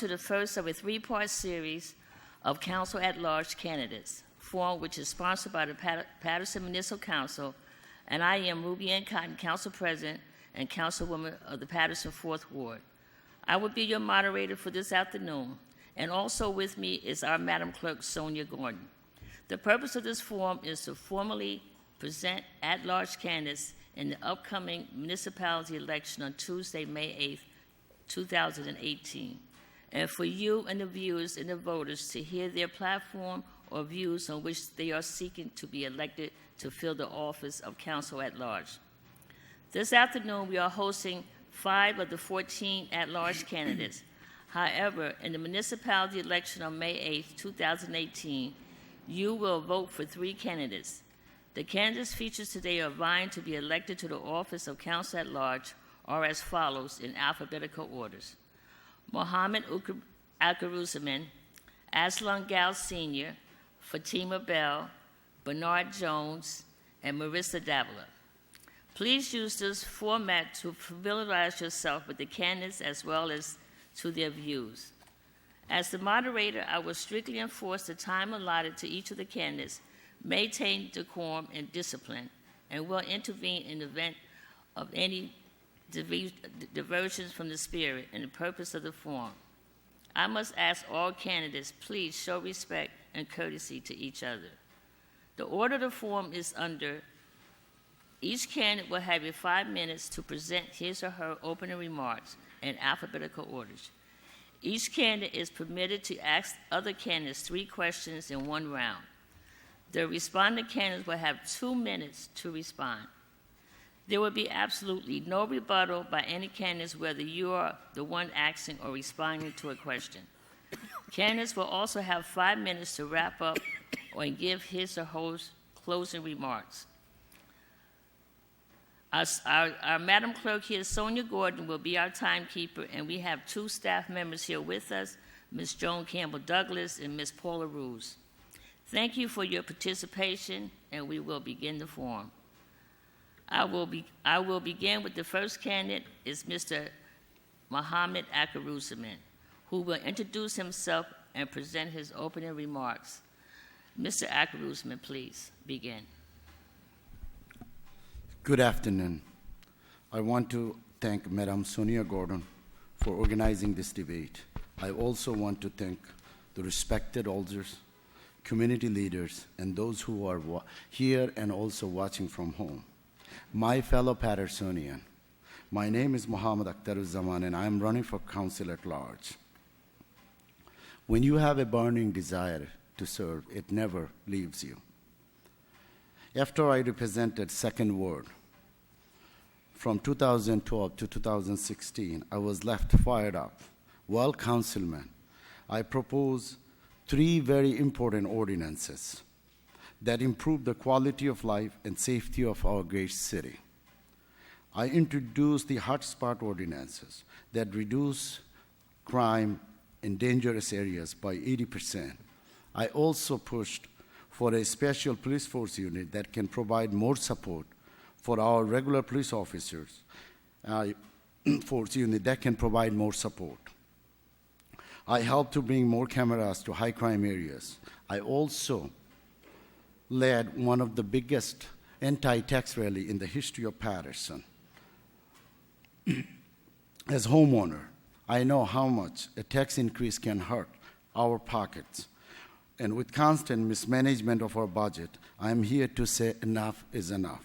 to the first of a three-part series of Council at-Large candidates, forum which is sponsored by the Paterson Municipal Council, and I am Ruby Ann Cotton, Council President and Councilwoman of the Paterson 4th Ward. I will be your moderator for this afternoon, and also with me is our Madam Clerk, Sonia Gordon. The purpose of this forum is to formally present at-large candidates in the upcoming municipality election on Tuesday, May 8th, 2018, and for you and the viewers and the voters to hear their platform or views on which they are seeking to be elected to fill the office of Council at Large. This afternoon, we are hosting 5 of the 14 at-large candidates. However, in the municipality election on May 8th, 2018, you will vote for 3 candidates. The candidates featured today are vying to be elected to the office of Council at Large are as follows in alphabetical orders: Mohammed Akhtaruzzaman, Aslon Goow Sr., Fatima Bell, Bernard Jones, and Maritza Davila. Please use this format to familiarize yourself with the candidates as well as to their views. As the moderator, I will strictly enforce the time allotted to each of the candidates, maintain decorum and discipline, and will intervene in the event of any diversions from the spirit and the purpose of the forum. I must ask all candidates, please show respect and courtesy to each other. The order of the forum is under: each candidate will have 5 minutes to present his or her opening remarks in alphabetical orders. Each candidate is permitted to ask other candidates 3 questions in one round. The responding candidates will have 2 minutes to respond. There will be absolutely no rebuttal by any candidates whether you are the one asking or responding to a question. Candidates will also have 5 minutes to wrap up or give his or her closing remarks. Our Madam Clerk here, Sonia Gordon, will be our timekeeper, and we have 2 staff members here with us, Ms. Joan Campbell-Douglas and Ms. Paula Ruse. Thank you for your participation, and we will begin the forum. I will begin with the first candidate is Mr. Mohammed Akhtaruzzaman, who will introduce himself and present his opening remarks. Mr. Akhtaruzzaman, please begin. Good afternoon. I want to thank Madam Sonia Gordon for organizing this debate. I also want to thank the respected elders, community leaders, and those who are here and also watching from home. My fellow Patersonian, my name is Mohammed Akhtaruzzaman, and I am running for Council at Large. When you have a burning desire to serve, it never leaves you. After I represented 2nd Ward from 2012 to 2016, I was left fired up. While councilman, I proposed 3 very important ordinances that improve the quality of life and safety of our great city. I introduced the hotspot ordinances that reduce crime in dangerous areas by 80%. I also pushed for a special police force unit that can provide more support for our regular police officers, force unit that can provide more support. I helped to bring more cameras to high crime areas. I also led one of the biggest anti-tax rally in the history of Paterson. As homeowner, I know how much a tax increase can hurt our pockets. And with constant mismanagement of our budget, I am here to say enough is enough.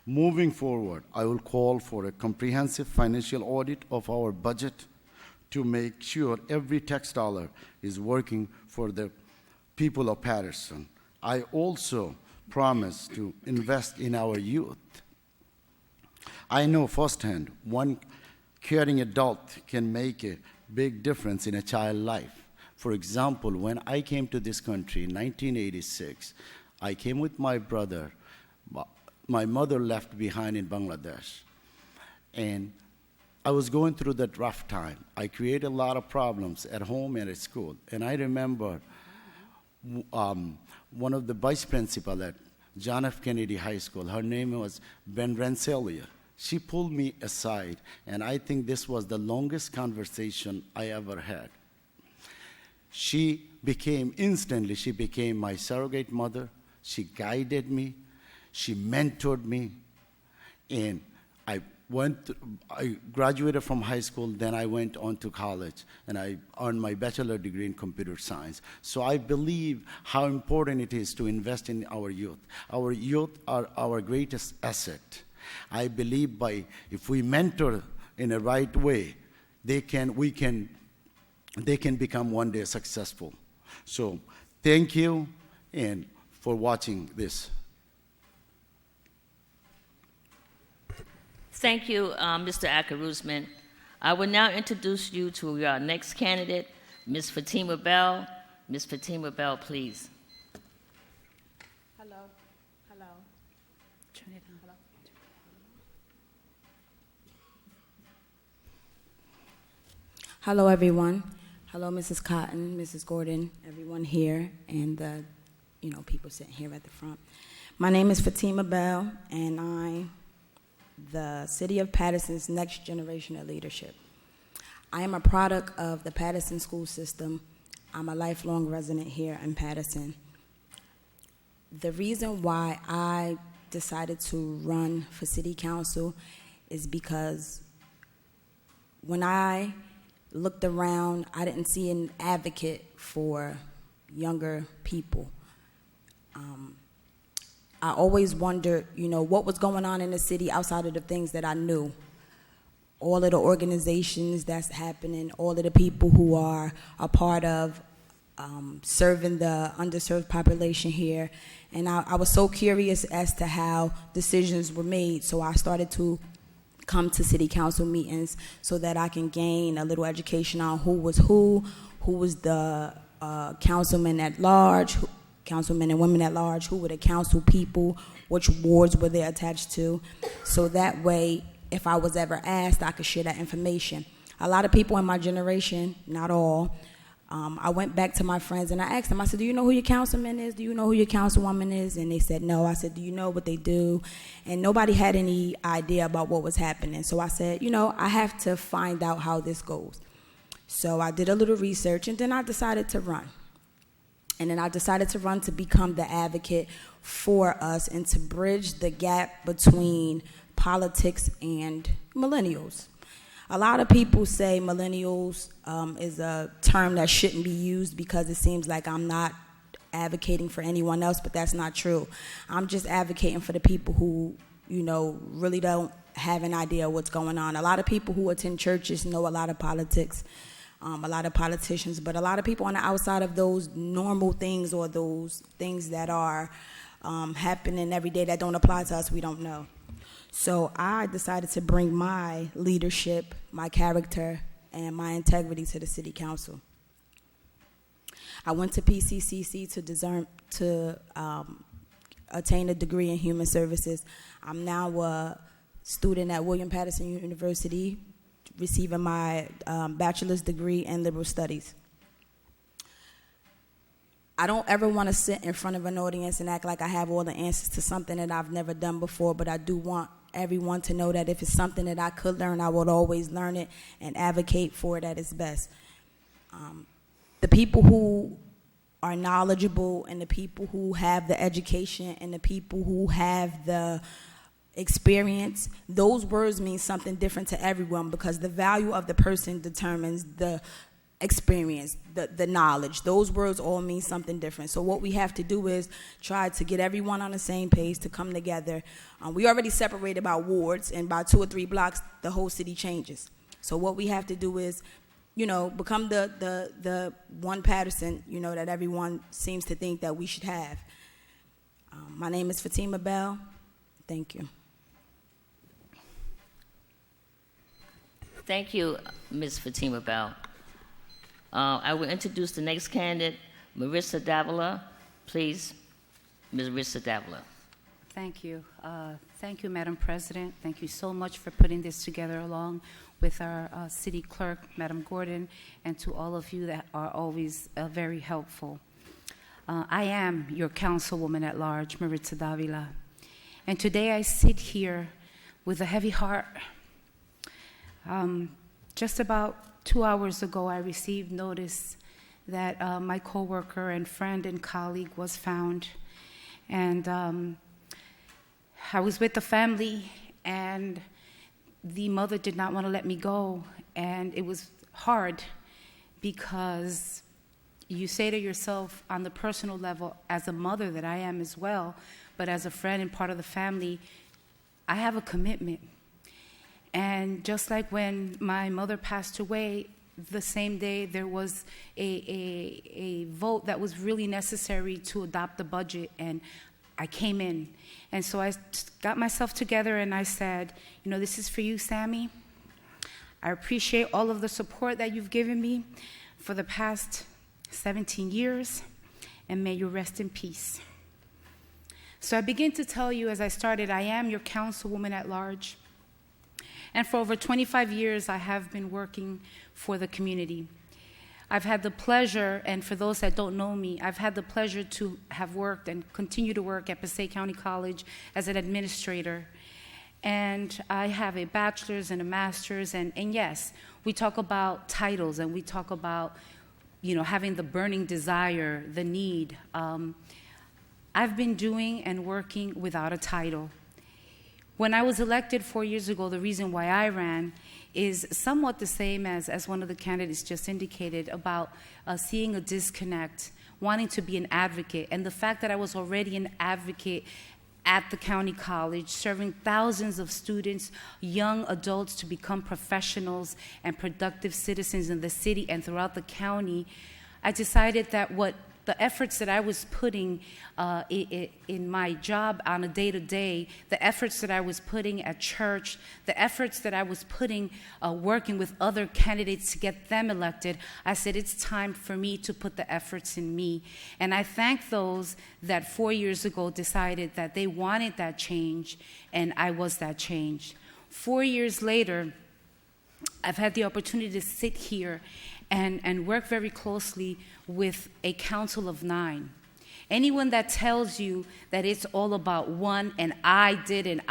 Moving forward, I will call for a comprehensive financial audit of our budget to make sure every tax dollar is working for the people of Paterson. I also promise to invest in our youth. I know firsthand one caring adult can make a big difference in a child's life. For example, when I came to this country in 1986, I came with my brother. My mother left behind in Bangladesh. And I was going through that rough time. I created a lot of problems at home and at school. And I remember one of the vice principal at John F. Kennedy High School, her name was Ben Rensselaer. She pulled me aside, and I think this was the longest conversation I ever had. Instantly, she became my surrogate mother. She guided me. She mentored me. And I graduated from high school, then I went on to college, and I earned my bachelor degree in computer science. So I believe how important it is to invest in our youth. Our youth are our greatest asset. I believe if we mentor in a right way, they can become one day successful. So thank you and for watching this. Thank you, Mr. Akhtaruzzaman. I will now introduce you to our next candidate, Ms. Fatima Bell. Ms. Fatima Bell, please. Hello. Hello. Turn it on. Hello. Hello, everyone. Hello, Mrs. Cotton, Mrs. Gordon, everyone here, and the people sitting here at the front. My name is Fatima Bell, and I'm the City of Paterson's next generation of leadership. I am a product of the Paterson school system. I'm a lifelong resident here in Paterson. The reason why I decided to run for city council is because when I looked around, I didn't see an advocate for younger people. I always wondered, what was going on in the city outside of the things that I knew. All of the organizations that's happening, all of the people who are a part of serving the underserved population here. And I was so curious as to how decisions were made, so I started to come to city council meetings so that I can gain a little education on who was the councilmen at large, councilmen and women at large, who were the council people, which wards were they attached to, so that way, if I was ever asked, I could share that information. A lot of people in my generation, not all, I went back to my friends and I asked them, I said, do you know who your councilman is? Do you know who your councilwoman is? And they said, no. I said, do you know what they do? And nobody had any idea about what was happening. So I said, I have to find out how this goes. So I did a little research, and then I decided to run. And then I decided to run to become the advocate for us and to bridge the gap between politics and millennials. A lot of people say millennials is a term that shouldn't be used because it seems like I'm not advocating for anyone else, but that's not true. I'm just advocating for the people who, really don't have an idea of what's going on. A lot of people who attend churches know a lot of politics. A lot of politicians, but a lot of people on the outside of those normal things or those things that are happening every day that don't apply to us, we don't know. So I decided to bring my leadership, my character, and my integrity to the city council. I went to PCCC to attain a degree in human services. I'm now a student at William Paterson University, receiving my bachelor's degree in liberal studies. I don't ever want to sit in front of an audience and act like I have all the answers to something that I've never done before, but I do want everyone to know that if it's something that I could learn, I would always learn it and advocate for it at its best. The people who are knowledgeable and the people who have the education and the people who have the experience, those words mean something different to everyone because the value of the person determines the experience, the knowledge. Those words all mean something different. So what we have to do is try to get everyone on the same page to come together. We already separated by wards, and by 2 or 3 blocks, the whole city changes. So what we have to do is, become the one Paterson, that everyone seems to think that we should have. My name is Fatima Bell. Thank you. Thank you, Ms. Fatima Bell. I will introduce the next candidate, Maritza Davila. Please, Ms. Maritza Davila. Thank you. Thank you, Madam President. Thank you so much for putting this together along with our city clerk, Madam Gordon, and to all of you that are always very helpful. I am your councilwoman at large, Maritza Davila. And today I sit here with a heavy heart. Just about 2 hours ago, I received notice that my coworker and friend and colleague was found. And I was with the family, and the mother did not want to let me go. And it was hard because you say to yourself on the personal level, as a mother that I am as well, but as a friend and part of the family, I have a commitment. And just like when my mother passed away, the same day there was a vote that was really necessary to adopt the budget, and I came in. And so I got myself together and I said, you know, this is for you, Sammy. I appreciate all of the support that you've given me for the past 17 years, and may you rest in peace. So I begin to tell you, as I started, I am your councilwoman at large. And for over 25 years, I have been working for the community. I've had the pleasure, and for those that don't know me, I've had the pleasure to have worked and continue to work at Passaic County College as an administrator. And I have a bachelor's and a master's, and yes, we talk about titles and we talk about, you know, having the burning desire, the need. I've been doing and working without a title. When I was elected 4 years ago, the reason why I ran is somewhat the same as one of the candidates just indicated about seeing a disconnect, wanting to be an advocate, and the fact that I was already an advocate at the county college, serving thousands of students, young adults to become professionals and productive citizens in the city and throughout the county. I decided that the efforts that I was putting in my job on a day-to-day, the efforts that I was putting at church, the efforts that I was putting working with other candidates to get them elected, I said it's time for me to put the efforts in me. And I thank those that 4 years ago decided that they wanted that change, and I was that change. 4 years later, I've had the opportunity to sit here and work very closely with a council of 9. Anyone that tells you that it's all about one and I did,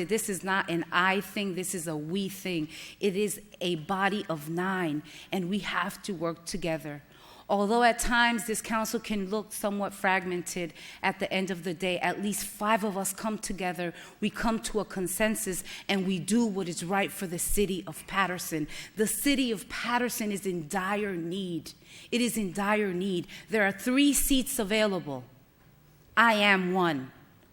this is not an I thing, this is a we thing. It is a body of 9, and we have to work together. Although at times this council can look somewhat fragmented, at the end of the day, at least 5 of us come together, we come to a consensus, and we do what is right for the city of Paterson. The city of Paterson is in dire need. It is in dire need. There are 3 seats available. I am one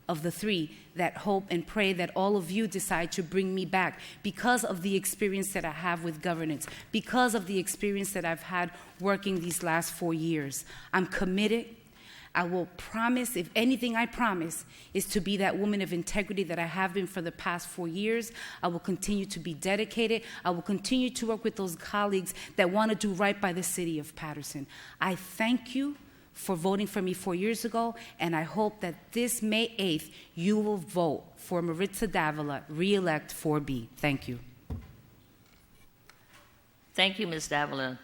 of the 3 that hope and pray that all of you decide to bring me back because of the experience that I have with governance, because of the experience that I've had working these last 4 years. I'm committed. I will promise, if anything I promise, is to be that woman of integrity that I have been for the past 4 years. I will continue to be dedicated. I will continue to work with those colleagues that want to do right by the city of Paterson. I thank you for voting for me 4 years ago, and I hope that this May 8th, you will vote for Maritza Davila, re-elect 4B. Thank you. Thank you, Ms. Davila.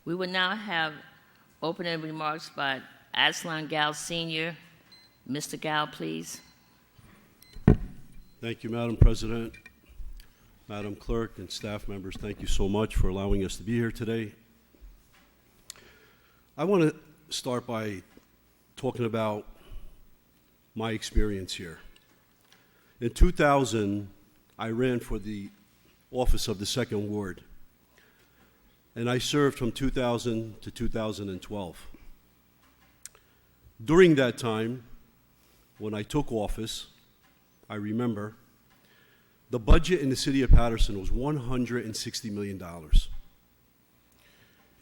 We will now have opening remarks by Aslon Goow Sr. Mr. Goow, please. Thank you, Madam President, Madam Clerk, and staff members. Thank you so much for allowing us to be here today. I want to start by talking about my experience here. In 2000, I ran for the office of the 2nd Ward, and I served from 2000 to 2012. During that time, when I took office, I remember the budget in the city of Paterson was $160 million.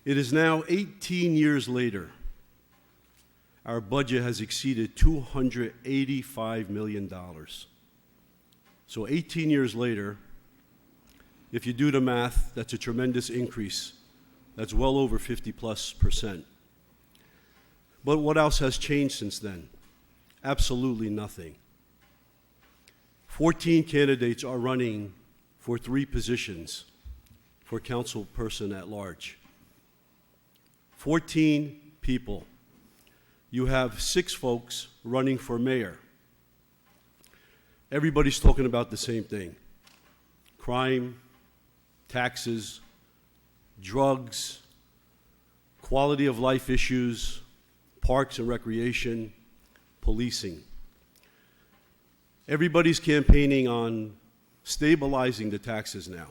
It is now 18 years later. Our budget has exceeded $285 million. So 18 years later, if you do the math, that's a tremendous increase. That's well over 50+%. But what else has changed since then? Absolutely nothing. 14 candidates are running for 3 positions for council person at large. 14 people. You have 6 folks running for mayor. Everybody's talking about the same thing: crime, taxes, drugs, quality of life issues, parks and recreation, policing. Everybody's campaigning on stabilizing the taxes now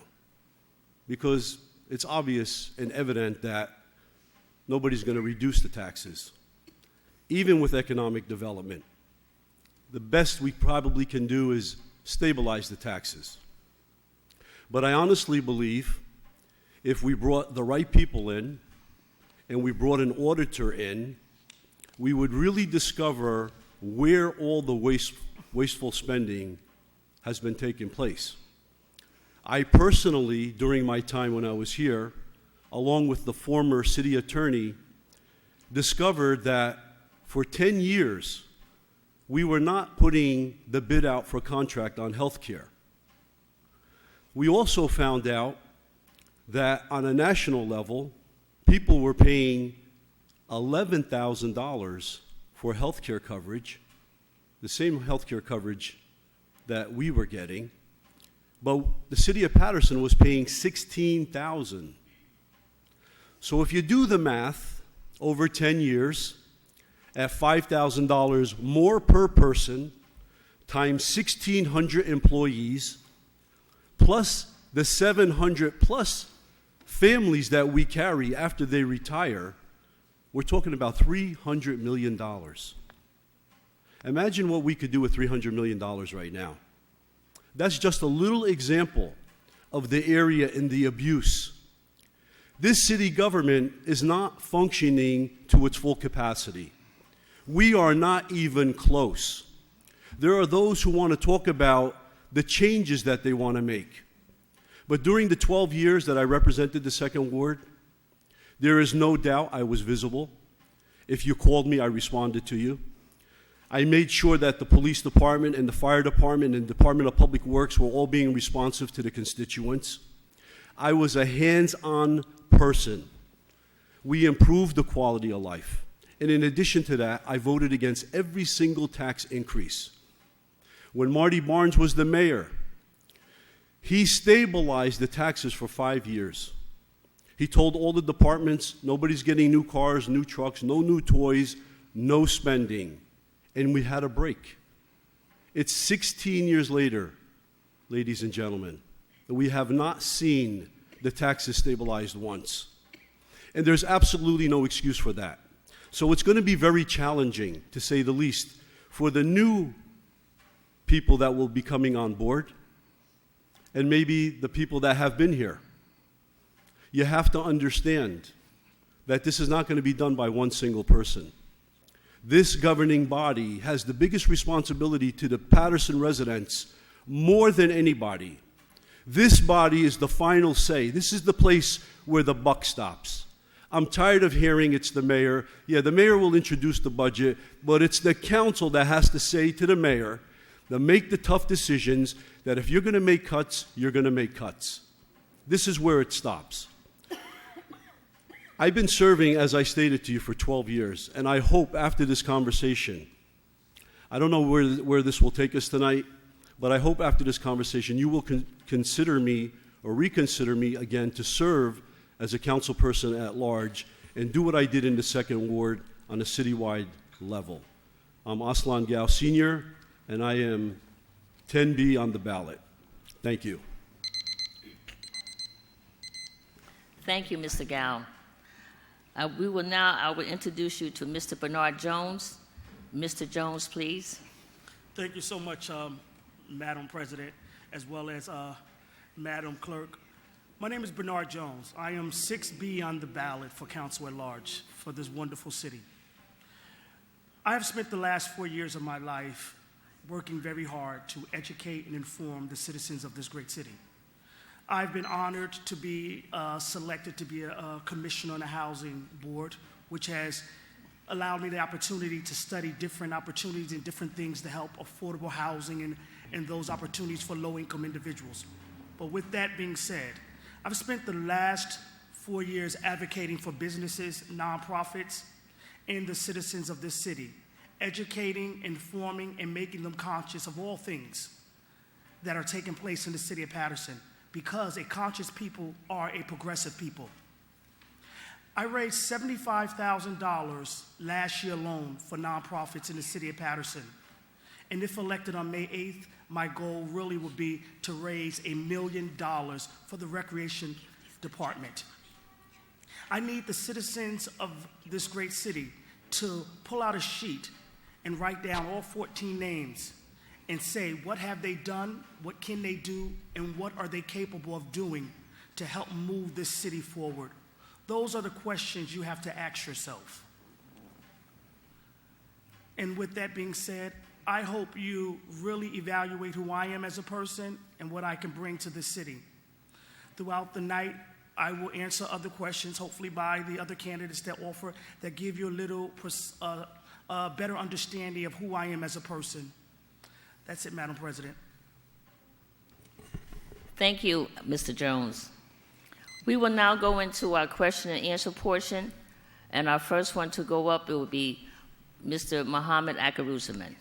because it's obvious and evident that nobody's going to reduce the taxes, even with economic development. The best we probably can do is stabilize the taxes. But I honestly believe if we brought the right people in and we brought an auditor in, we would really discover where all the wasteful spending has been taking place. I personally, during my time when I was here, along with the former city attorney, discovered that for 10 years, we were not putting the bid out for contract on health care. We also found out that on a national level, people were paying $11,000 for health care coverage, the same health care coverage that we were getting, but the city of Paterson was paying $16,000. So if you do the math over 10 years, at $5,000 more per person, times 1,600 employees, plus the 700 plus families that we carry after they retire, we're talking about $300 million. Imagine what we could do with $300 million right now. That's just a little example of the area and the abuse. This city government is not functioning to its full capacity. We are not even close. There are those who want to talk about the changes that they want to make. But during the 12 years that I represented the Second Ward, there is no doubt I was visible. If you called me, I responded to you. I made sure that the police department and the fire department and Department of Public Works were all being responsive to the constituents. I was a hands-on person. We improved the quality of life. And in addition to that, I voted against every single tax increase. When Marty Barnes was the mayor, he stabilized the taxes for 5 years. He told all the departments, nobody's getting new cars, new trucks, no new toys, no spending. And we had a break. It's 16 years later, ladies and gentlemen, and we have not seen the taxes stabilized once. And there's absolutely no excuse for that. So it's going to be very challenging, to say the least, for the new people that will be coming on board, and maybe the people that have been here. You have to understand that this is not going to be done by one single person. This governing body has the biggest responsibility to the Paterson residents more than anybody. This body is the final say. This is the place where the buck stops. I'm tired of hearing it's the mayor. Yeah, the mayor will introduce the budget, but it's the council that has to say to the mayor, to make the tough decisions, that if you're going to make cuts, you're going to make cuts. This is where it stops. I've been serving, as I stated to you, for 12 years, and I hope after this conversation, I don't know where this will take us tonight, but I hope after this conversation you will consider me or reconsider me again to serve as a council person at large and do what I did in the Second Ward on a citywide level. I'm Aslon Goow Sr., and I am 10B on the ballot. Thank you. Thank you, Mr. Goow. I will introduce you to Mr. Bernard Jones. Mr. Jones, please. Thank you so much, Madam President, as well as Madam Clerk. My name is Bernard Jones. I am 6B on the ballot for Council at Large for this wonderful city. I have spent the last 4 years of my life working very hard to educate and inform the citizens of this great city. I've been honored to be selected to be a commissioner on the Housing Board, which has allowed me the opportunity to study different opportunities and different things to help affordable housing and those opportunities for low-income individuals. But with that being said, I've spent the last 4 years advocating for businesses, nonprofits, and the citizens of this city, educating, informing, and making them conscious of all things that are taking place in the city of Paterson, because a conscious people are a progressive people. I raised $75,000 last year alone for nonprofits in the city of Paterson. And if elected on May 8th, my goal really would be to raise $1 million for the recreation department. I need the citizens of this great city to pull out a sheet and write down all 14 names and say, what have they done, what can they do, and what are they capable of doing to help move this city forward? Those are the questions you have to ask yourself. And with that being said, I hope you really evaluate who I am as a person and what I can bring to the city. Throughout the night, I will answer other questions, hopefully by the other candidates that offer, that give you a little better understanding of who I am as a person. That's it, Madam President. Thank you, Mr. Jones. We will now go into our question and answer portion, and our first one to go up, it will be Mr. Mohammed Akhtaruzzaman.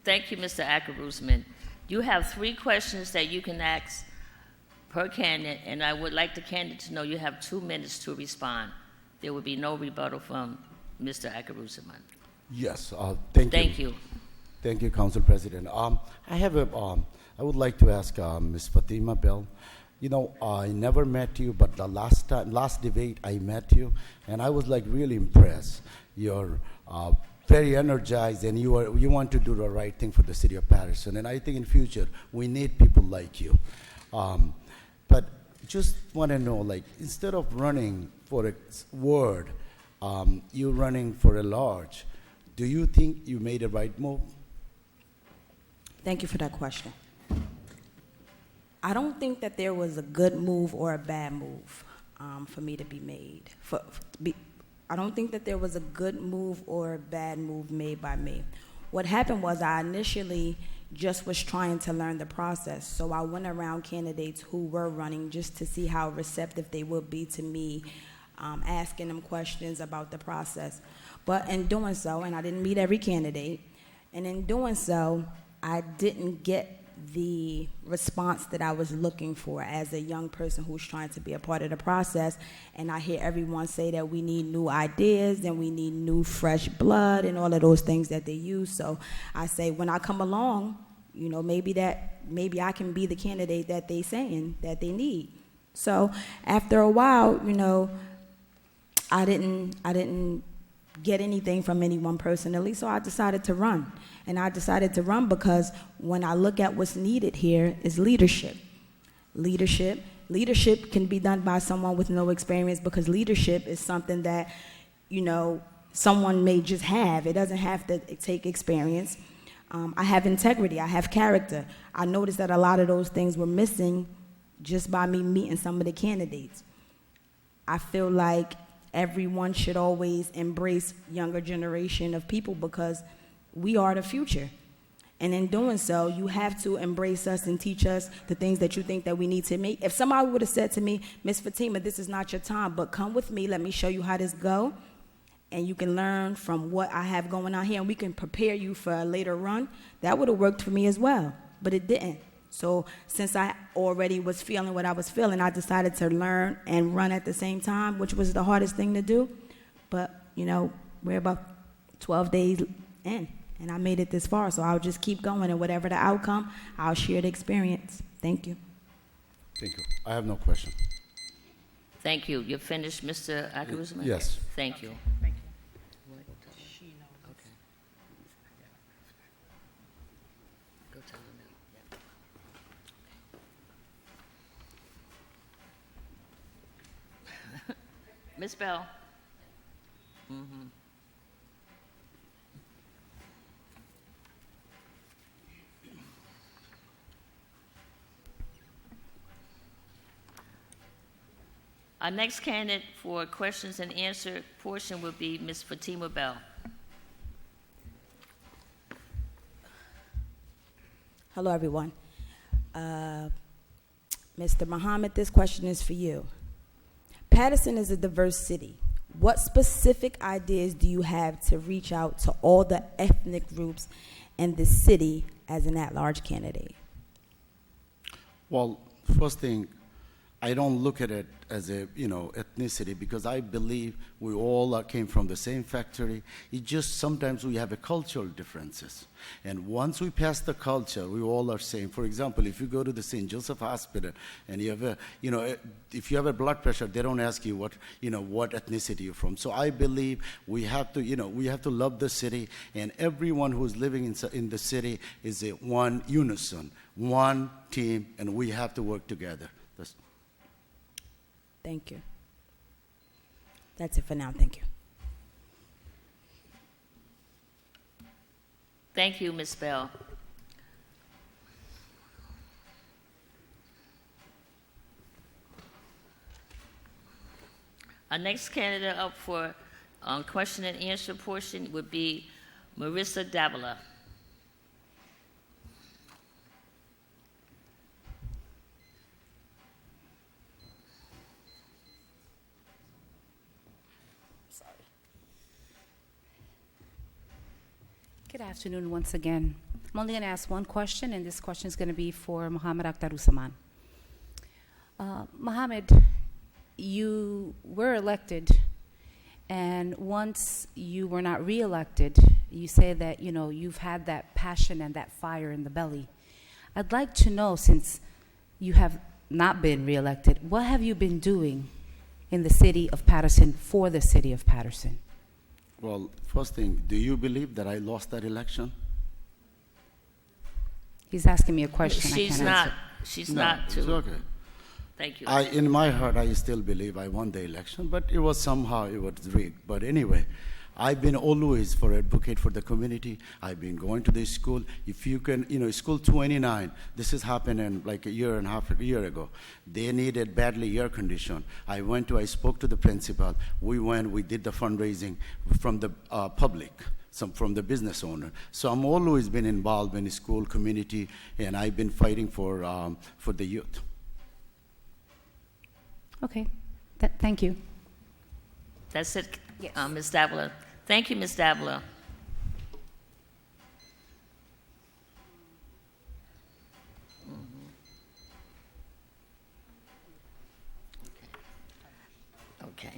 Thank you, Mr. Akhtaruzzaman. You have 3 questions that you can ask per candidate, and I would like the candidate to know you have 2 minutes to respond. There will be no rebuttal from Mr. Akhtaruzzaman. Yes, thank you. Thank you. Thank you, Council President. I would like to ask Ms. Fatima Bell. You know, I never met you, but the last debate I met you, and I was like really impressed. You're very energized, and you want to do the right thing for the city of Paterson. And I think in future we need people like you. But just want to know, like, instead of running for a ward, you running for a large. Do you think you made a right move? Thank you for that question. I don't think that there was a good move or a bad move for me to be made. I don't think that there was a good move or a bad move made by me. What happened was I initially just was trying to learn the process. So I went around candidates who were running just to see how receptive they would be to me asking them questions about the process. But in doing so, and I didn't meet every candidate, and in doing so, I didn't get the response that I was looking for as a young person who's trying to be a part of the process. And I hear everyone say that we need new ideas and we need new fresh blood and all of those things that they use. So I say, when I come along, you know, maybe I can be the candidate that they saying that they need. So after a while, you know, I didn't get anything from anyone personally, so I decided to run. And I decided to run because when I look at what's needed here is leadership. Leadership can be done by someone with no experience, because leadership is something that, you know, someone may just have. It doesn't have to take experience. I have integrity. I have character. I noticed that a lot of those things were missing just by me meeting some of the candidates. I feel like everyone should always embrace younger generation of people because we are the future. And in doing so, you have to embrace us and teach us the things that you think that we need to make. If somebody would have said to me, Miss Fatima, this is not your time, but come with me, let me show you how this go, and you can learn from what I have going on here, and we can prepare you for a later run, that would have worked for me as well, but it didn't. So since I already was feeling what I was feeling, I decided to learn and run at the same time, which was the hardest thing to do. But, you know, we're about 12 days in, and I made it this far, so I'll just keep going, and whatever the outcome, I'll share the experience. Thank you. Thank you. I have no question. Thank you. You're finished, Mr. Akhtaruzzaman? Yes. Thank you. Thank you. Okay. Go tell them now. Yeah. Ms. Bell. Mm-hmm. Our next candidate for questions and answer portion will be Ms. Fatima Bell. Hello, everyone. Mr. Mohammed, this question is for you. Paterson is a diverse city. What specific ideas do you have to reach out to all the ethnic groups in the city as an at-large candidate? Well, first thing, I don't look at it as a, ethnicity, because I believe we all came from the same factory. It just sometimes we have a cultural differences. And once we pass the culture, we all are same. For example, if you go to the St. Joseph Hospital and you have if you have a blood pressure, they don't ask you what ethnicity you're from. So I believe we have to love the city, and everyone who's living in the city is a one unison, one team, and we have to work together. Thank you. That's it for now. Thank you. Thank you, Ms. Bell. Our next candidate up for question and answer portion would be Maritza Davila. Good afternoon once again. I'm only going to ask one question, and this question is going to be for Mohammed Akhtaruzzaman. Mohammed, you were elected, and once you were not reelected, you say that, you've had that passion and that fire in the belly. I'd like to know, since you have not been reelected, what have you been doing in the city of Paterson for the city of Paterson? Well, first thing, do you believe that I lost that election? He's asking me a question. She's I can't not. answer. She's No, not it's too. okay. Thank you. In my heart, I still believe I won the election, but it was rigged. But anyway, I've been always for advocate for the community. I've been going to this school. If you can, school 29, this has happened in like a year ago. They needed badly air condition. I spoke to the principal. We did the fundraising from the public, from the business owner. So I'm always been involved in the school community, and I've been fighting for the youth. Okay. Thank you. That's it, Yes. Ms. Davila. Thank you, Ms. Davila. Okay.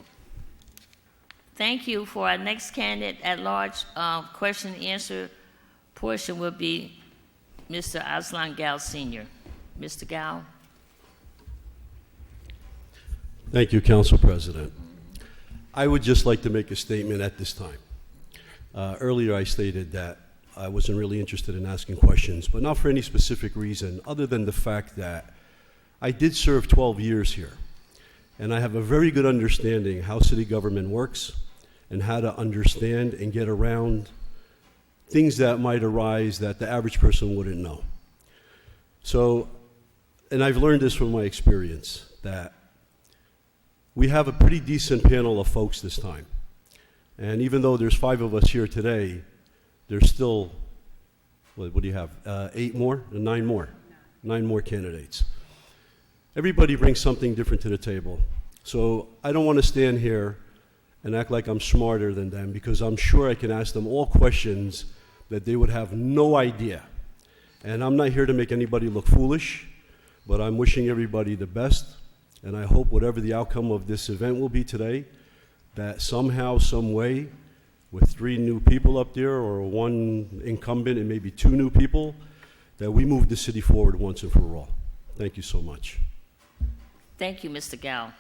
Thank you. For our next candidate at large, question and answer portion will be Mr. Aslon Gow Sr. Mr. Gow. Thank you, Council President. I would just like to make a statement at this time. Earlier I stated that I wasn't really interested in asking questions, but not for any specific reason other than the fact that I did serve 12 years here, and I have a very good understanding how city government works and how to understand and get around things that might arise that the average person wouldn't know. So, and I've learned this from my experience, that we have a pretty decent panel of folks this time. And even though there's 5 of us here today, there's still, what do you have, 8 more? 9 more? 9 more candidates. Everybody brings something different to the table. So I don't want to stand here and act like I'm smarter than them, because I'm sure I can ask them all questions that they would have no idea. And I'm not here to make anybody look foolish, but I'm wishing everybody the best. And I hope whatever the outcome of this event will be today, that somehow, some way, with 3 new people up there or 1 incumbent and maybe 2 new people, that we move the city forward once and for all. Thank you so much. Thank you, Mr. Gow.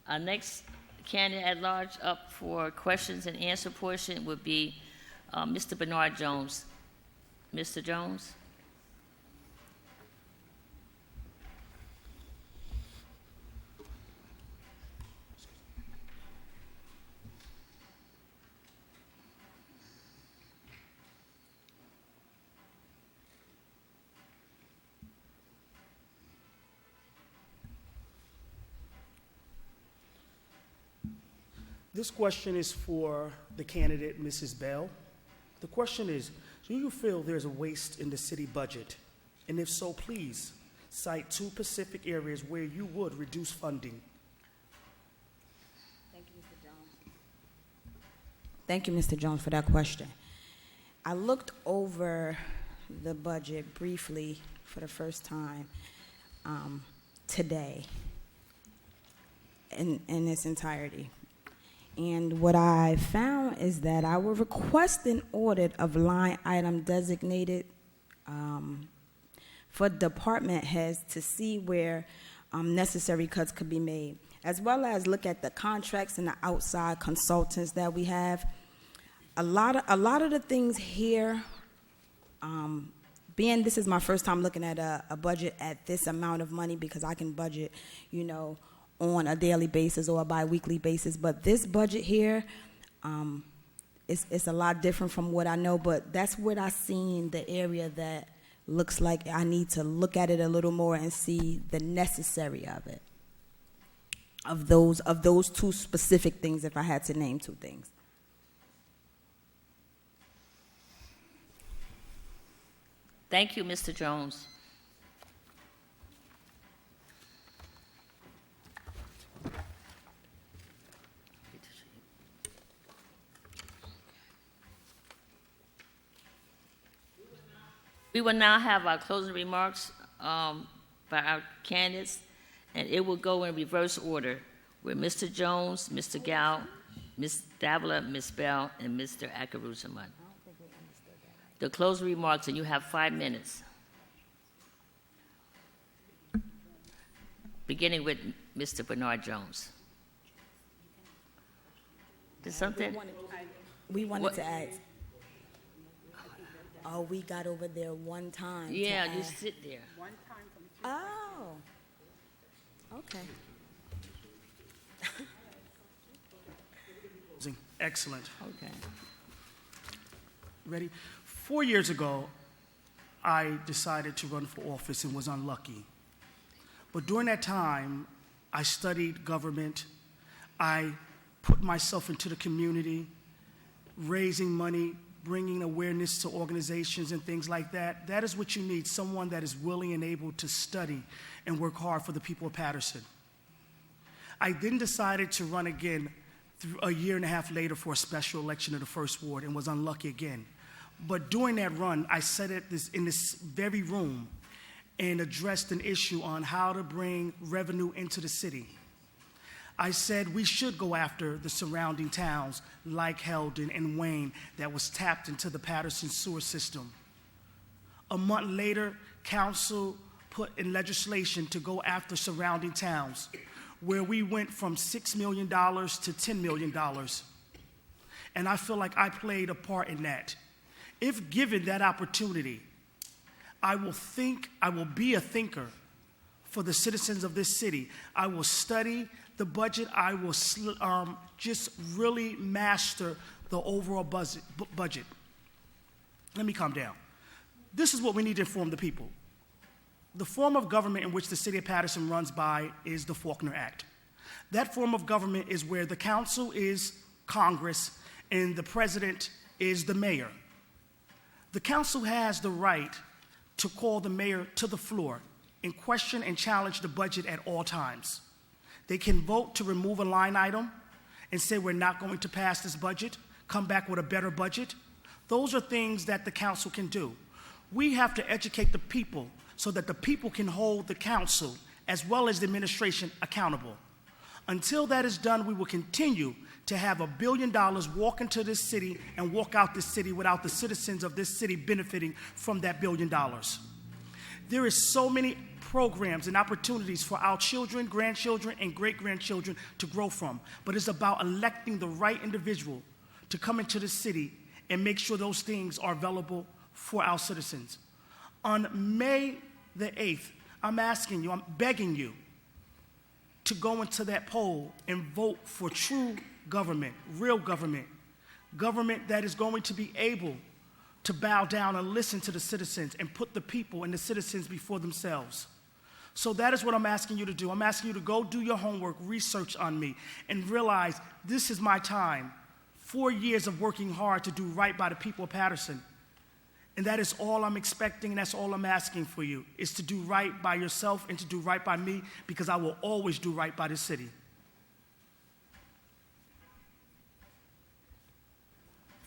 Our next candidate at large up for questions and answer portion would be Mr. Bernard Jones. Mr. Jones? This question is for the candidate, Mrs. Bell. The question is, Do you feel there's a waste in the city budget? And if so, please cite 2 specific areas where you would reduce funding. Thank you, Mr. Jones, for that question. I looked over the budget briefly for the first time today in its entirety. And what I found is that I will request an audit of line item designated for department heads to see where necessary cuts could be made, as well as look at the contracts and the outside consultants that we have. A lot of the things here, being this is my first time looking at a budget at this amount of money, because I can budget, you know, on a daily basis or a bi-weekly basis, but this budget here, it's a lot different from what I know, but that's what I seen the area that looks like I need to look at it a little more and see the necessary of it. Of those 2 specific things, if I had to name 2 things. Thank you, Mr. Jones. We will now have our closing remarks by our candidates, and it will go in reverse order with Mr. Jones, Mr. Goow, Ms. Davila, Ms. Bell, and Mr. Akhtaruzzaman. The closing remarks, and you have 5 minutes. Beginning with Mr. Bernard Jones. Did something? We wanted to ask. Oh, we got over there one time. Yeah, to you ask. sit there. Oh. Okay. Excellent. Okay. Ready? 4 years ago, I decided to run for office and was unlucky. But during that time, I studied government. I put myself into the community, raising money, bringing awareness to organizations and things like that. That is what you need, someone that is willing and able to study and work hard for the people of Paterson. I then decided to run again a year and a half later for a special election of the first ward and was unlucky again. But during that run, I sat in this very room and addressed an issue on how to bring revenue into the city. I said we should go after the surrounding towns like Heldon and Wayne that was tapped into the Paterson sewer system. A month later, council put in legislation to go after surrounding towns, where we went from $6 million to $10 million. And I feel like I played a part in that. If given that opportunity, I will be a thinker for the citizens of this city. I will study the budget. I will just really master the overall budget. Let me calm down. This is what we need to inform the people. The form of government in which the city of Paterson runs by is the Faulkner Act. That form of government is where the council is Congress and the president is the mayor. The council has the right to call the mayor to the floor and question and challenge the budget at all times. They can vote to remove a line item and say we're not going to pass this budget, come back with a better budget. Those are things that the council can do. We have to educate the people so that the people can hold the council as well as the administration accountable. Until that is done, we will continue to have $1 billion walk into this city and walk out this city without the citizens of this city benefiting from that $1 billion. There is so many programs and opportunities for our children, grandchildren, and great-grandchildren to grow from, but it's about electing the right individual to come into the city and make sure those things are available for our citizens. On May the 8th, I'm asking you, I'm begging you to go into that poll and vote for true government, real government, government that is going to be able to bow down and listen to the citizens and put the people and the citizens before themselves. So that is what I'm asking you to do. I'm asking you to go do your homework, research on me, and realize this is my time. 4 years of working hard to do right by the people of Paterson. And that is all I'm expecting, and that's all I'm asking for you, is to do right by yourself and to do right by me, because I will always do right by the city.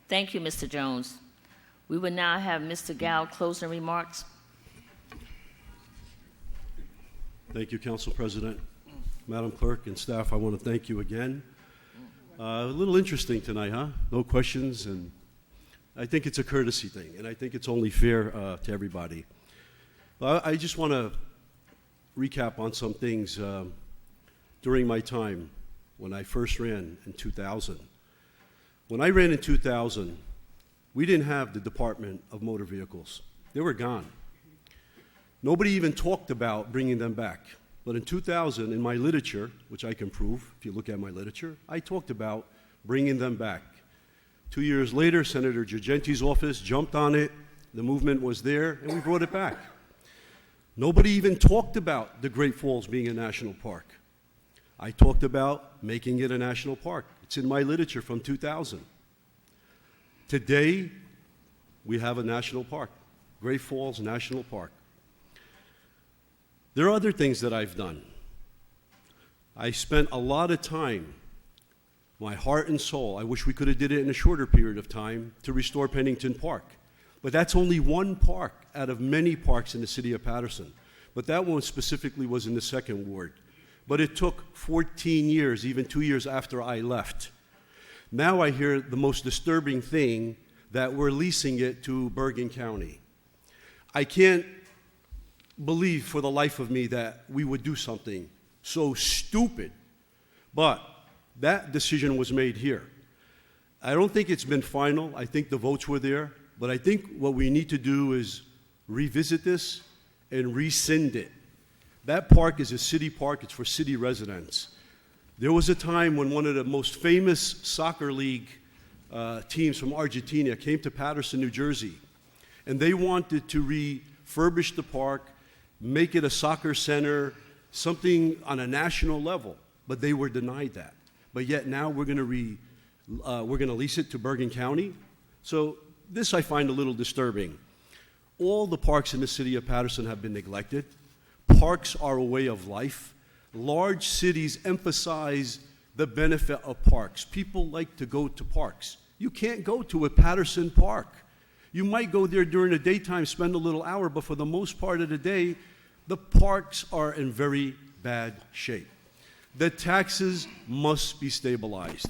Thank you, Mr. Jones. We will now have Mr. Goow closing remarks. Thank you, Council President. Madam Clerk and staff, I want to thank you again. A little interesting tonight, huh? No questions, and I think it's a courtesy thing, and I think it's only fair to everybody. I just want to recap on some things during my time when I first ran in 2000. When I ran in 2000, we didn't have the Department of Motor Vehicles. They were gone. Nobody even talked about bringing them back. But in 2000, in my literature, which I can prove if you look at my literature, I talked about bringing them back. 2 years later, Senator Girgenti's office jumped on it. The movement was there, and we brought it back. Nobody even talked about the Great Falls being a national park. I talked about making it a national park. It's in my literature from 2000. Today, we have a national park, Great Falls National Park. There are other things that I've done. I spent a lot of time, my heart and soul, I wish we could have did it in a shorter period of time, to restore Pennington Park. But that's only one park out of many parks in the city of Paterson. But that one specifically was in the second ward. But it took 14 years, even 2 years after I left. Now I hear the most disturbing thing, that we're leasing it to Bergen County. I can't believe for the life of me that we would do something so stupid. But that decision was made here. I don't think it's been final. I think the votes were there. But I think what we need to do is revisit this and rescind it. That park is a city park. It's for city residents. There was a time when one of the most famous soccer league teams from Argentina came to Paterson, New Jersey, and they wanted to refurbish the park, make it a soccer center, something on a national level, but they were denied that. But yet now we're going to lease it to Bergen County. So this I find a little disturbing. All the parks in the city of Paterson have been neglected. Parks are a way of life. Large cities emphasize the benefit of parks. People like to go to parks. You can't go to a Paterson park. You might go there during the daytime, spend a little hour, but for the most part of the day, the parks are in very bad shape. The taxes must be stabilized.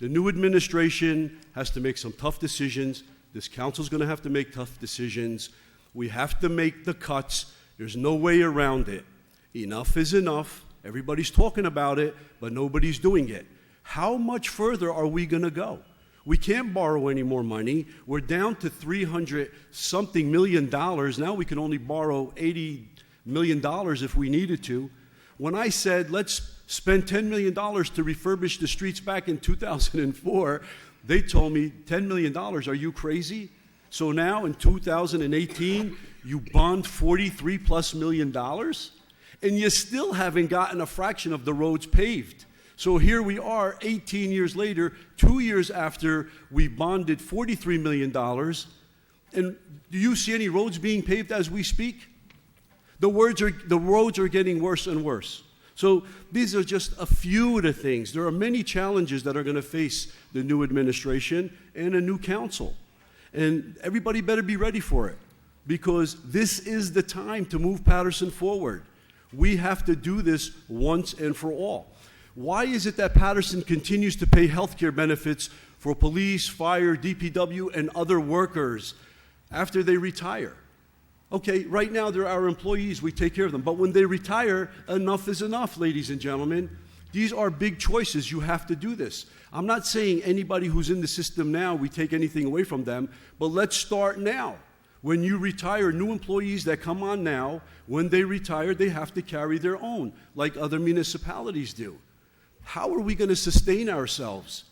The new administration has to make some tough decisions. This council's going to have to make tough decisions. We have to make the cuts. There's no way around it. Enough is enough. Everybody's talking about it, but nobody's doing it. How much further are we going to go? We can't borrow any more money. We're down to $300-something million. Now we can only borrow $80 million if we needed to. When I said, let's spend $10 million to refurbish the streets back in 2004, they told me, $10 million, are you crazy? So now in 2018, you bond $43+ million, and you still haven't gotten a fraction of the roads paved. So here we are 18 years later, 2 years after we bonded $43 million, and do you see any roads being paved as we speak? The roads are getting worse and worse. So these are just a few of the things. There are many challenges that are going to face the new administration and a new council. And everybody better be ready for it, because this is the time to move Paterson forward. We have to do this once and for all. Why is it that Paterson continues to pay health care benefits for police, fire, DPW, and other workers after they retire? Okay, right now they're our employees, we take care of them. But when they retire, enough is enough, ladies and gentlemen. These are big choices. You have to do this. I'm not saying anybody who's in the system now, we take anything away from them, but let's start now. When you retire, new employees that come on now, when they retire, they have to carry their own, like other municipalities do. How are we going to sustain ourselves?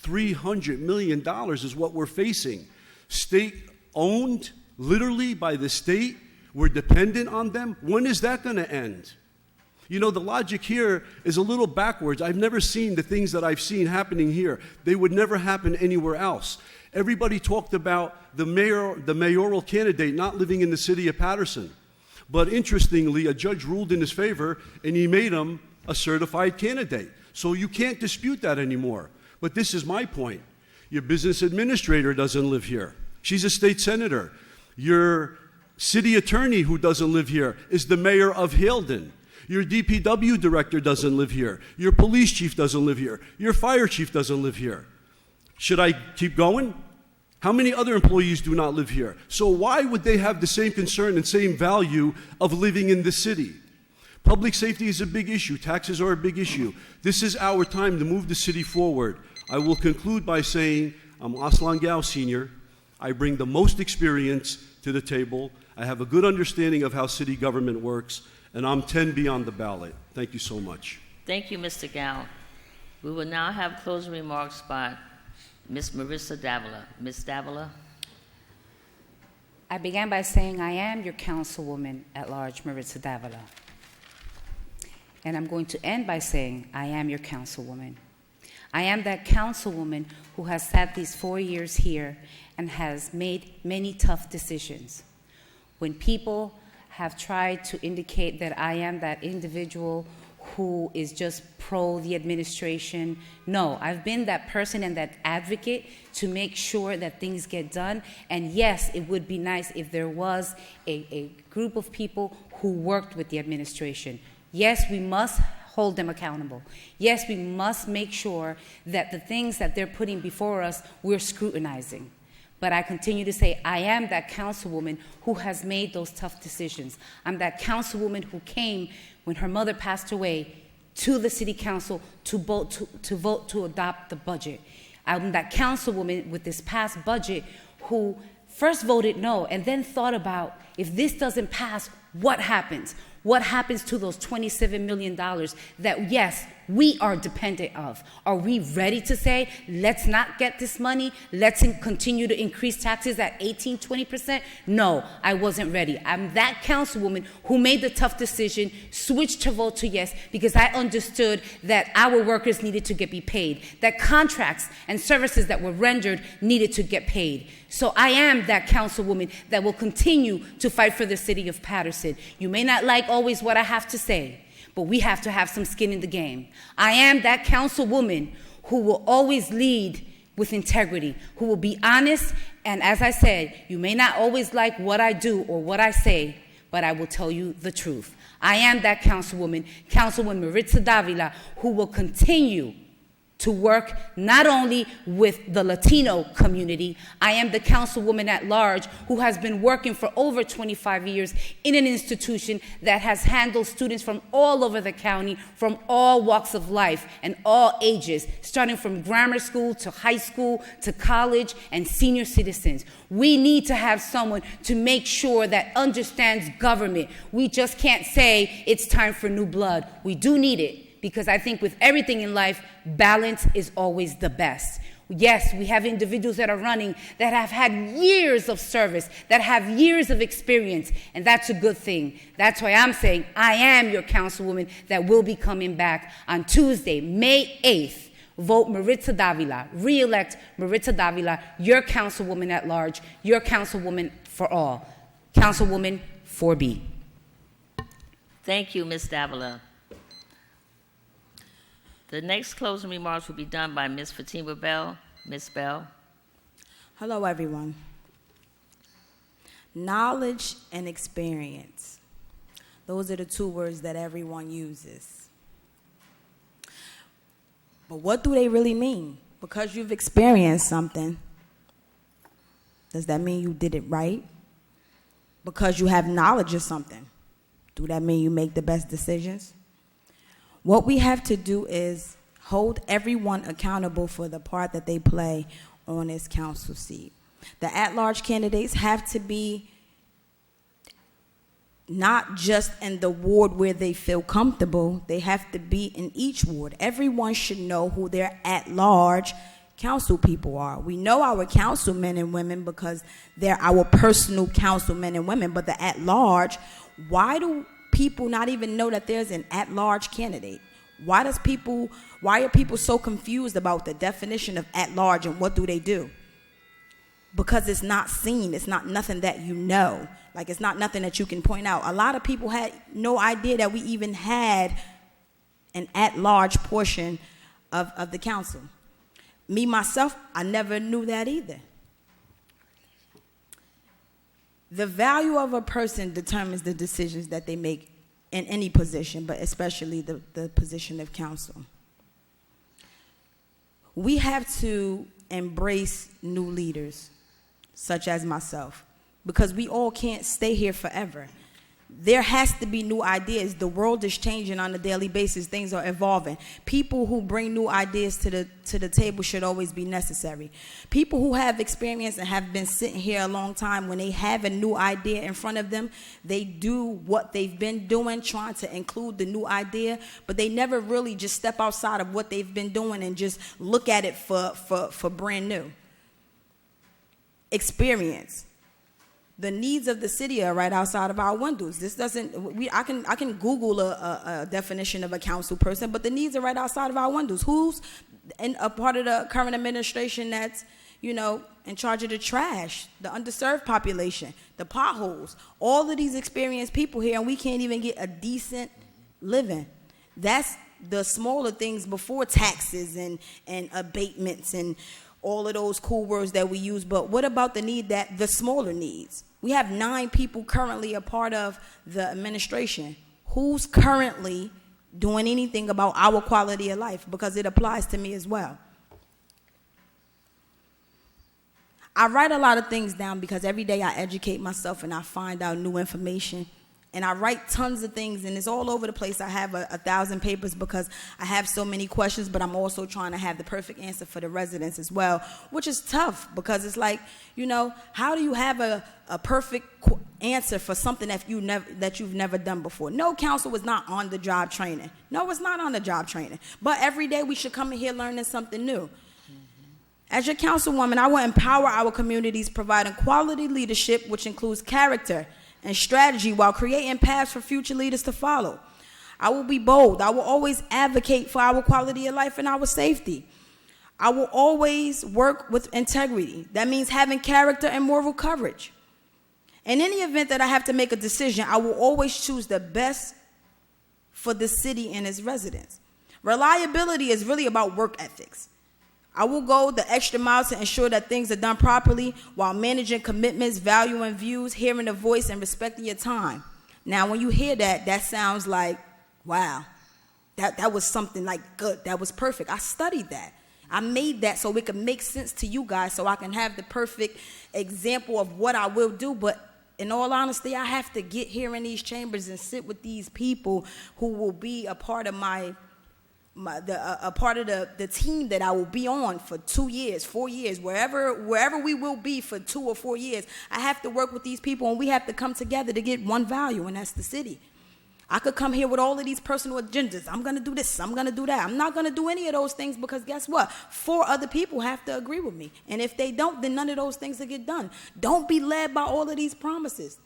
$300 million is what we're facing. State-owned, literally by the state. We're dependent on them. When is that going to end? You know, the logic here is a little backwards. I've never seen the things that I've seen happening here. They would never happen anywhere else. Everybody talked about the mayoral candidate not living in the city of Paterson. But interestingly, a judge ruled in his favor, and he made him a certified candidate. So you can't dispute that anymore. But this is my point. Your business administrator doesn't live here. She's a state senator. Your city attorney, who doesn't live here, is the mayor of Haledon. Your DPW director doesn't live here. Your police chief doesn't live here. Your fire chief doesn't live here. Should I keep going? How many other employees do not live here? So why would they have the same concern and same value of living in the city? Public safety is a big issue. Taxes are a big issue. This is our time to move the city forward. I will conclude by saying I'm Aslon Goow Sr. I bring the most experience to the table. I have a good understanding of how city government works, and I'm 10B on the ballot. Thank you so much. Thank you, Mr. Goow. We will now have closing remarks by Ms. Maritza Davila. Ms. Davila. I began by saying I am your councilwoman at large, Maritza Davila. And I'm going to end by saying I am your councilwoman. I am that councilwoman who has sat these 4 years here and has made many tough decisions. When people have tried to indicate that I am that individual who is just pro the administration, no, I've been that person and that advocate to make sure that things get done. And yes, it would be nice if there was a group of people who worked with the administration. Yes, we must hold them accountable. Yes, we must make sure that the things that they're putting before us, we're scrutinizing. But I continue to say, I am that councilwoman who has made those tough decisions. I'm that councilwoman who came when her mother passed away to the city council to vote to adopt the budget. I'm that councilwoman with this past budget who first voted no and then thought about, if this doesn't pass, what happens? What happens to those $27 million that, yes, we are dependent of? Are we ready to say, let's not get this money, let's continue to increase taxes at 18, 20%? No, I wasn't ready. I'm that councilwoman who made the tough decision, switched to vote to yes, because I understood that our workers needed to be paid, that contracts and services that were rendered needed to get paid. So I am that councilwoman that will continue to fight for the city of Paterson. You may not like always what I have to say, but we have to have some skin in the game. I am that councilwoman who will always lead with integrity, who will be honest, and as I said, you may not always like what I do or what I say, but I will tell you the truth. I am that councilwoman, Councilwoman Maritza Davila, who will continue to work not only with the Latino community. I am the councilwoman at large who has been working for over 25 years in an institution that has handled students from all over the county, from all walks of life and all ages, starting from grammar school to high school to college and senior citizens. We need to have someone to make sure that understands government. We just can't say it's time for new blood. We do need it. Because I think with everything in life, balance is always the best. Yes, we have individuals that are running that have had years of service, that have years of experience, and that's a good thing. That's why I'm saying I am your councilwoman that will be coming back on Tuesday, May 8th. Vote Maritza Davila, re-elect Maritza Davila, your councilwoman at large, your councilwoman for all. Councilwoman 4B. Thank you, Ms. Davila. The next closing remarks will be done by Ms. Fatima Bell. Ms. Bell. Hello, everyone. Knowledge and experience. Those are the two words that everyone uses. But what do they really mean? Because you've experienced something, does that mean you did it right? Because you have knowledge of something, do that mean you make the best decisions? What we have to do is hold everyone accountable for the part that they play on this council seat. The at-large candidates have to be not just in the ward where they feel comfortable, they have to be in each ward. Everyone should know who their at-large council people are. We know our councilmen and women because they're our personal councilmen and women, but the at-large, why do people not even know that there's an at-large candidate? Why are people so confused about the definition of at-large and what do they do? because it's not seen. It's not nothing that you know. Like, it's not nothing that you can point out. A lot of people had no idea that we even had an at-large portion of the council. Me, myself, I never knew that either. The value of a person determines the decisions that they make in any position, but especially the position of council. We have to embrace new leaders, such as myself, because we all can't stay here forever. There has to be new ideas. The world is changing on a daily basis. Things are evolving. People who bring new ideas to the table should always be necessary. People who have experience and have been sitting here a long time, when they have a new idea in front of them, they do what they've been doing, trying to include the new idea, but they never really just step outside of what they've been doing and just look at it for brand new. Experience. The needs of the city are right outside of our windows. This doesn't. I can Google a definition of a council person, but the needs are right outside of our windows. Who's in a part of the current administration that's, in charge of the trash, the underserved population, the potholes? All of these experienced people here, and we can't even get a decent living. That's the smaller things before taxes and abatements and all of those cool words that we use. But what about the smaller needs? We have 9 people currently a part of the administration. Who's currently doing anything about our quality of life? Because it applies to me as well. I write a lot of things down because every day I educate myself and I find out new information. And I write tons of things, and it's all over the place. I have 1,000 papers because I have so many questions, but I'm also trying to have the perfect answer for the residents as well, which is tough because it's like, how do you have a perfect answer for something that you've never done before? No council is not on the job training. No, it's not on the job training. But every day we should come in here learning something new. As your councilwoman, I will empower our communities, providing quality leadership, which includes character and strategy, while creating paths for future leaders to follow. I will be bold. I will always advocate for our quality of life and our safety. I will always work with integrity. That means having character and moral courage. In any event that I have to make a decision, I will always choose the best for the city and its residents. Reliability is really about work ethics. I will go the extra mile to ensure that things are done properly while managing commitments, valuing views, hearing a voice, and respecting your time. Now, when you hear that, that sounds like, wow, that was something like good. That was perfect. I studied that. I made that so it could make sense to you guys, so I can have the perfect example of what I will do. But in all honesty, I have to get here in these chambers and sit with these people who will be a part of a part of the team that I will be on for 2 years, 4 years, wherever we will be for 2 or 4 years. I have to work with these people, and we have to come together to get one value, and that's the city. I could come here with all of these personal agendas. I'm going to do this. I'm going to do that. I'm not going to do any of those things because guess what? 4 other people have to agree with me. And if they don't, then none of those things will get done. Don't be led by all of these promises.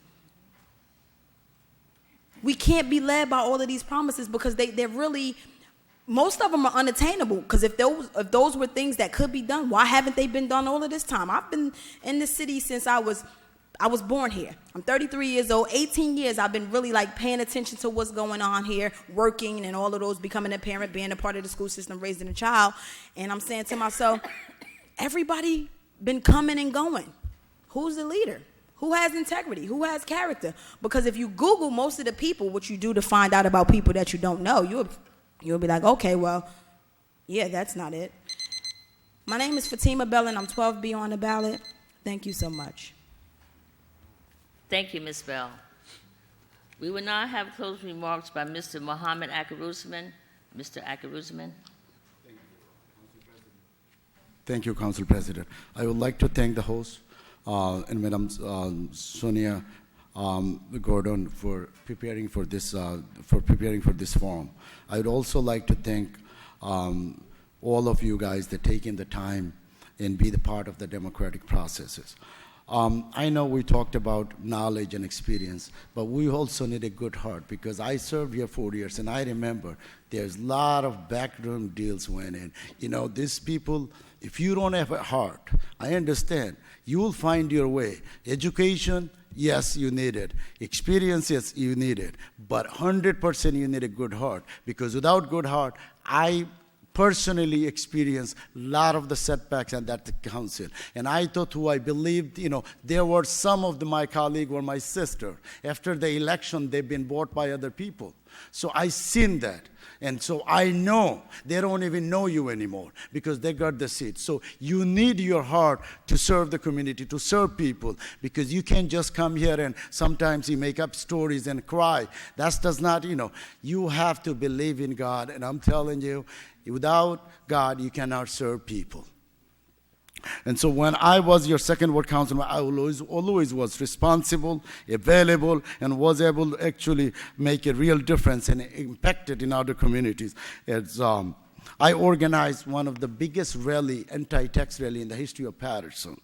We can't be led by all of these promises because they're really... most of them are unattainable, because if those were things that could be done, why haven't they been done all of this time? I've been in this city since I was born here. I'm 33 years old. 18 years I've been really paying attention to what's going on here, working and all of those, becoming a parent, being a part of the school system, raising a child. And I'm saying to myself, everybody been coming and going. Who's the leader? Who has integrity? Who has character? Because if you Google most of the people, what you do to find out about people that you don't know, you'll be like, okay, well, yeah, that's not it. My name is Fatima Bell, and I'm 12B on the ballot. Thank you so much. Thank you, Ms. Bell. We will now have closing remarks by Mr. Mohammed Akhtaruzzaman. Mr. Akhtaruzzaman. Thank you, Council President. I would like to thank the host and Madam Sonia Gordon for preparing for this forum. I would also like to thank all of you guys that taking the time and be the part of the democratic processes. I know we talked about knowledge and experience, but we also need a good heart, because I served here 4 years, and I remember there's a lot of backroom deals went in. These people if you don't have a heart, I understand, you will find your way. Education, yes, you need it. Experience, yes, you need it. But 100% you need a good heart. Because without good heart, I personally experienced a lot of the setbacks at that council. And I thought who I believed, there were some of my colleagues or my sister. After the election, they've been bought by other people. So I seen that. And so I know they don't even know you anymore because they got the seat. So you need your heart to serve the community, to serve people, because you can't just come here and sometimes you make up stories and cry. That does not, you have to believe in God. And I'm telling you, without God, you cannot serve people. And so when I was your second ward councilman, I always was responsible, available, and was able to actually make a real difference and impact it in other communities. I organized one of the biggest anti-tax rally in the history of Paterson.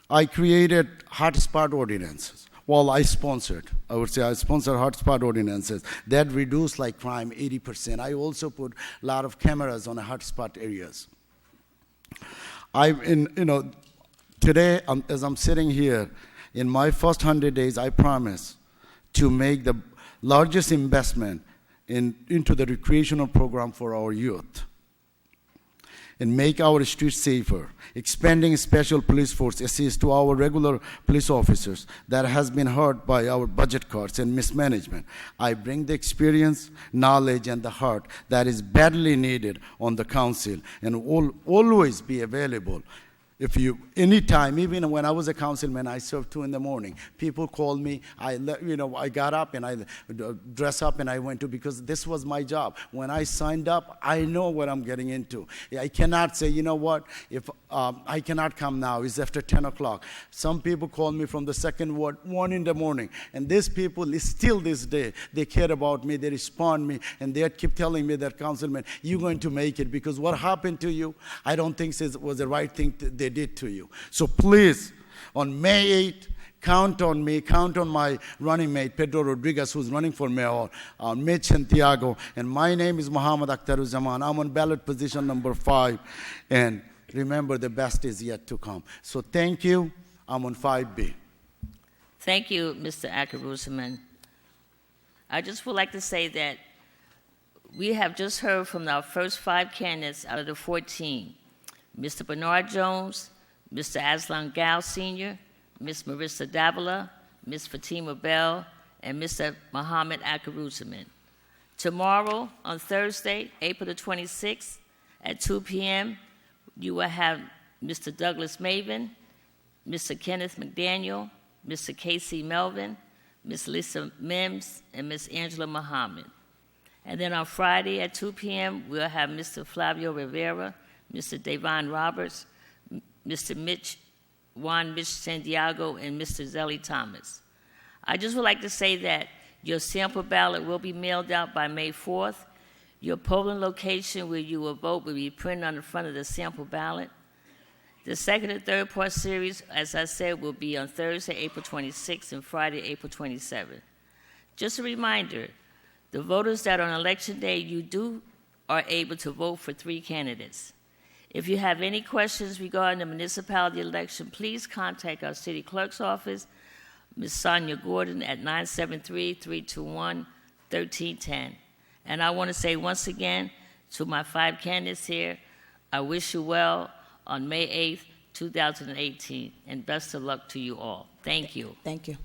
I created hotspot ordinances. Well, I sponsored hotspot ordinances that reduced crime 80%. I also put a lot of cameras on the hotspot areas. Today, as I'm sitting here, in my first 100 days, I promise to make the largest investment into the recreational program for our youth and make our streets safer, expanding special police force assist to our regular police officers that has been hurt by our budget cuts and mismanagement. I bring the experience, knowledge, and the heart that is badly needed on the council and will always be available. If you, anytime, even when I was a councilman, I served 2 in the morning. People called me, I got up and I dressed up and I went to, because this was my job. When I signed up, I know what I'm getting into. I cannot say, if I cannot come now, it's after 10 o'clock. Some people call me from the second ward, 1 in the morning. And these people, still this day, they care about me, they respond me, and they keep telling me that, Councilman, you're going to make it, because what happened to you, I don't think it was the right thing they did to you. So please, on May 8th, count on me, count on my running mate, Pedro Rodriguez, who's running for mayor, Mitch Santiago, and my name is Mohammed Akhtaruzzaman. I'm on ballot position number 5, and remember, the best is yet to come. So thank you. I'm on 5B. Thank you, Mr. Akhtaruzzaman. I just would like to say that we have just heard from our first 5 candidates out of the 14. Mr. Bernard Jones, Mr. Aslon Goow Sr., Ms. Maritza Davila, Ms. Fatima Bell, and Mr. Mohammed Akhtaruzzaman. Tomorrow, on Thursday, April the 26th, at 2 p.m., you will have Mr. Douglas Maven, Mr. Kenneth McDaniel, Mr. Casey Melvin, Ms. Lisa Mims, and Ms. Angela Mohammed. And then on Friday at 2 p.m., we'll have Mr. Flavio Rivera, Mr. Davon Roberts, Mr. Juan Mitch Santiago, and Mr. Zelly Thomas. I just would like to say that your sample ballot will be mailed out by May 4th. Your polling location where you will vote will be printed on the front of the sample ballot. The second and third part series, as I said, will be on Thursday, April 26th, and Friday, April 27th. Just a reminder, the voters that on election day, are able to vote for 3 candidates. If you have any questions regarding the municipality election, please contact our city clerk's office, Ms. Sonia Gordon, at 973-321-1310. And I want to say once again to my 5 candidates here, I wish you well on May 8th, 2018, and best of luck to you all. Thank you. Thank you.